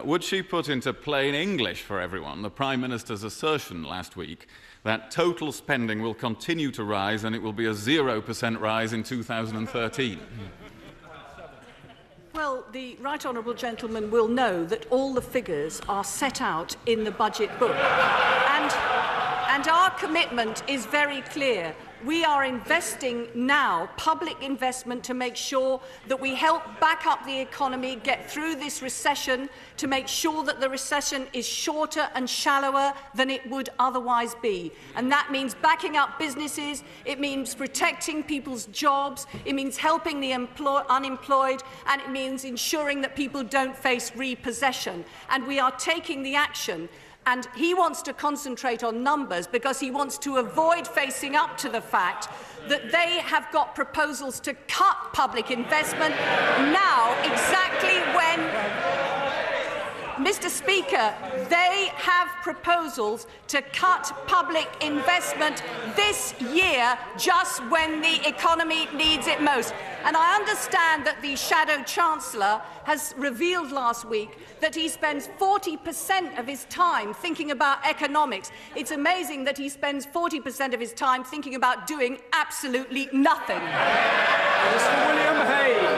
would she put into plain English for everyone the Prime Minister's assertion last week that total spending will continue to rise and it will be a 0% rise in 2013? Well, the right honourable gentleman will know that all the figures are set out in the budget book. And our commitment is very clear. We are investing now, public investment, to make sure that we help back up the economy, get through this recession, to make sure that the recession is shorter and shallower than it would otherwise be. And that means backing up businesses, it means protecting people's jobs, it means helping the unemployed, and it means ensuring that people don't face repossession. And we are taking the action. And he wants to concentrate on numbers because he wants to avoid facing up to the fact that they have got proposals to cut public investment now, exactly when... Mr. Speaker, they have proposals to cut public investment this year, just when the economy needs it most. And I understand that the Shadow Chancellor has revealed last week that he spends 40% of his time thinking about economics. It's amazing that he spends 40% of his time thinking about doing absolutely nothing. Mr. William Hague.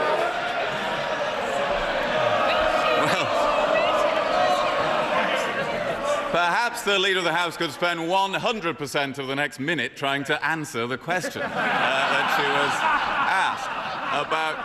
Perhaps the Leader of the House could spend 100% of the next minute trying to answer the question that she was asked about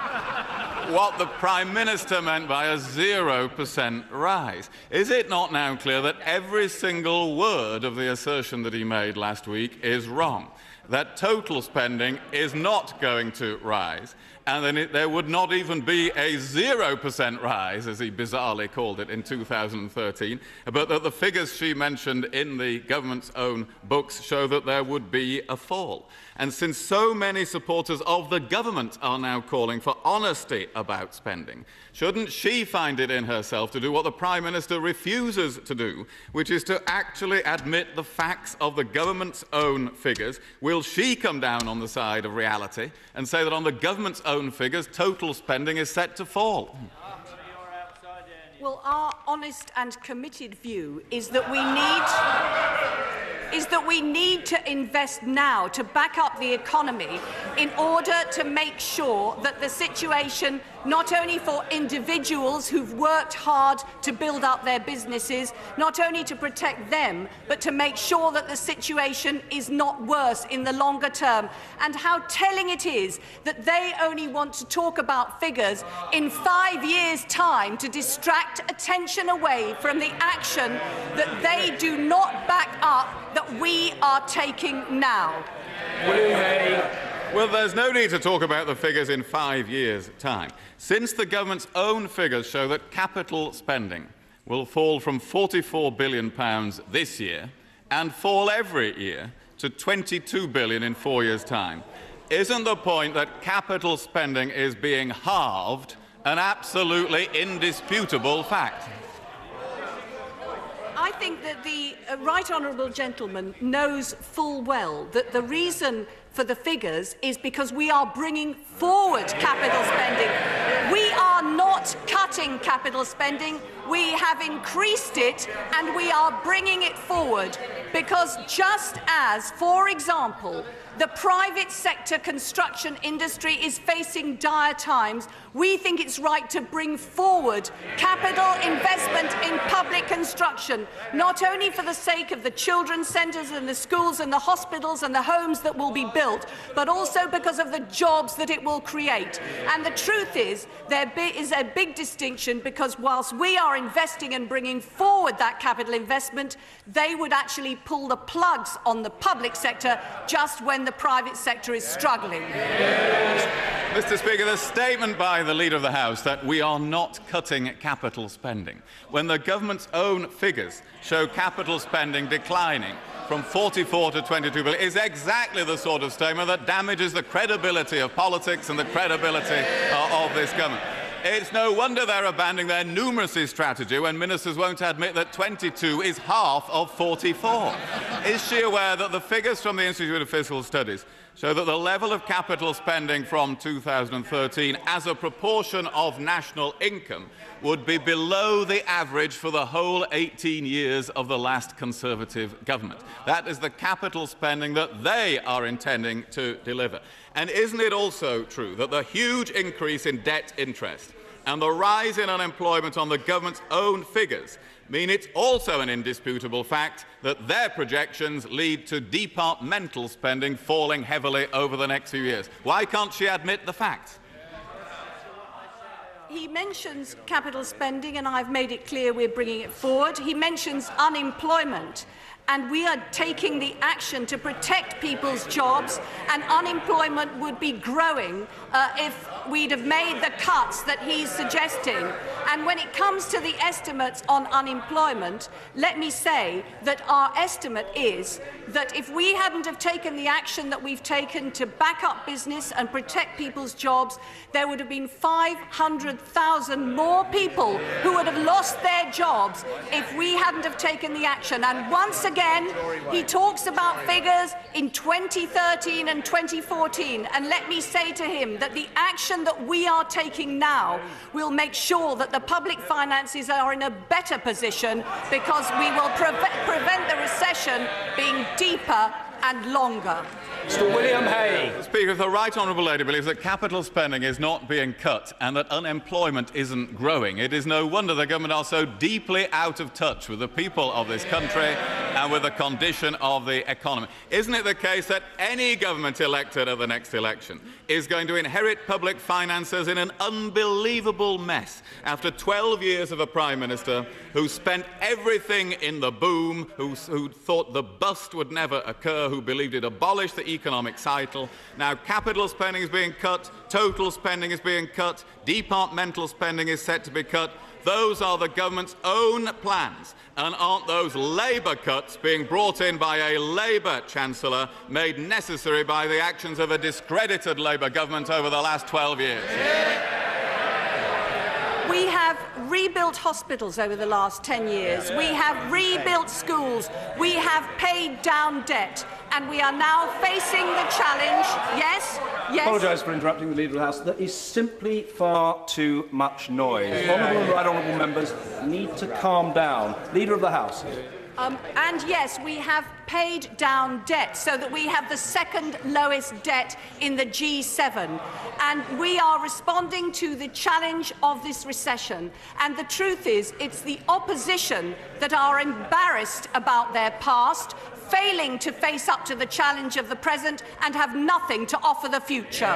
what the Prime Minister meant by a 0% rise. Is it not now clear that every single word of the assertion that he made last week is wrong? That total spending is not going to rise, and then there would not even be a 0% rise, as he bizarrely called it, in 2013, but that the figures she mentioned in the government's own books show that there would be a fall. And since so many supporters of the government are now calling for honesty about spending, shouldn't she find it in herself to do what the Prime Minister refuses to do, which is to actually admit the facts of the government's own figures? Will she come down on the side of reality and say that on the government's own figures, total spending is set to fall? Well, our honest and committed view is that we need to invest now to back up the economy in order to make sure that the situation, not only for individuals who've worked hard to build up their businesses, not only to protect them, but to make sure that the situation is not worse in the longer term. And how telling it is that they only want to talk about figures in 5 years' time to distract attention away from the action that they do not back up, that we are taking now. Well, there's no need to talk about the figures in 5 years' time. Since the government's own figures show that capital spending will fall from £44 billion this year and fall every year to £22 billion in 4 years' time, isn't the point that capital spending is being halved an absolutely indisputable fact? I think that the right honourable gentleman knows full well that the reason for the figures is because we are bringing forward capital spending. We are not cutting capital spending. We have increased it and we are bringing it forward because just as, for example, the private sector construction industry is facing dire times, we think it's right to bring forward capital investment in public construction, not only for the sake of the children's centres and the schools and the hospitals and the homes that will be built, but also because of the jobs that it will create. And the truth is, there is a big distinction because whilst we are investing and bringing forward that capital investment, they would actually pull the plugs on the public sector just when the private sector is struggling. Mr. Speaker, the statement by the Leader of the House that we are not cutting capital spending, when the government's own figures show capital spending declining from 44 to 22 billion, is exactly the sort of statement that damages the credibility of politics and the credibility of this government. It's no wonder they're abandoning their numeracy strategy when ministers won't admit that 22 is half of 44. Is she aware that the figures from the Institute of Fiscal Studies show that the level of capital spending from 2013 as a proportion of national income would be below the average for the whole 18 years of the last Conservative government. That is the capital spending that they are intending to deliver. And isn't it also true that the huge increase in debt interest and the rise in unemployment on the government's own figures mean it's also an indisputable fact that their projections lead to departmental spending falling heavily over the next few years? Why can't she admit the facts? He mentions capital spending, and I've made it clear we're bringing it forward. He mentions unemployment, and we are taking the action to protect people's jobs, and unemployment would be growing if we'd have made the cuts that he's suggesting. And when it comes to the estimates on unemployment, let me say that our estimate is that if we hadn't have taken the action that we've taken to back up business and protect people's jobs, there would have been 500,000 more people who would have lost their jobs if we hadn't have taken the action. And once again, he talks about figures in 2013 and 2014. And let me say to him that the action that we are taking now will make sure that the public finances are in a better position, because we will prevent the recession being deeper and longer. Mr. William Hay. Speaker, the Right Honourable Lady believes that capital spending is not being cut and that unemployment isn't growing. It is no wonder the government are so deeply out of touch with the people of this country and with the condition of the economy. Isn't it the case that any government elected at the next election is going to inherit public finances in an unbelievable mess after 12 years of a Prime Minister who spent everything in the boom, who thought the bust would never occur, who believed it abolished the economic cycle? Now capital spending is being cut, total spending is being cut, departmental spending is set to be cut. Those are the government's own plans, and aren't those Labour cuts being brought in by a Labour Chancellor, made necessary by the actions of a discredited Labour government over the last 12 years? We have rebuilt hospitals over the last 10 years. We have rebuilt schools. We have paid down debt. And we are now facing the challenge. Yes? Yes. I apologise for interrupting the Leader of the House. There is simply far too much noise. Honourable and Right Honourable members need to calm down. Leader of the House. And yes, we have paid down debt so that we have the second lowest debt in the G7. And we are responding to the challenge of this recession. And the truth is, it's the opposition that are embarrassed about their past, failing to face up to the challenge of the present, and have nothing to offer the future.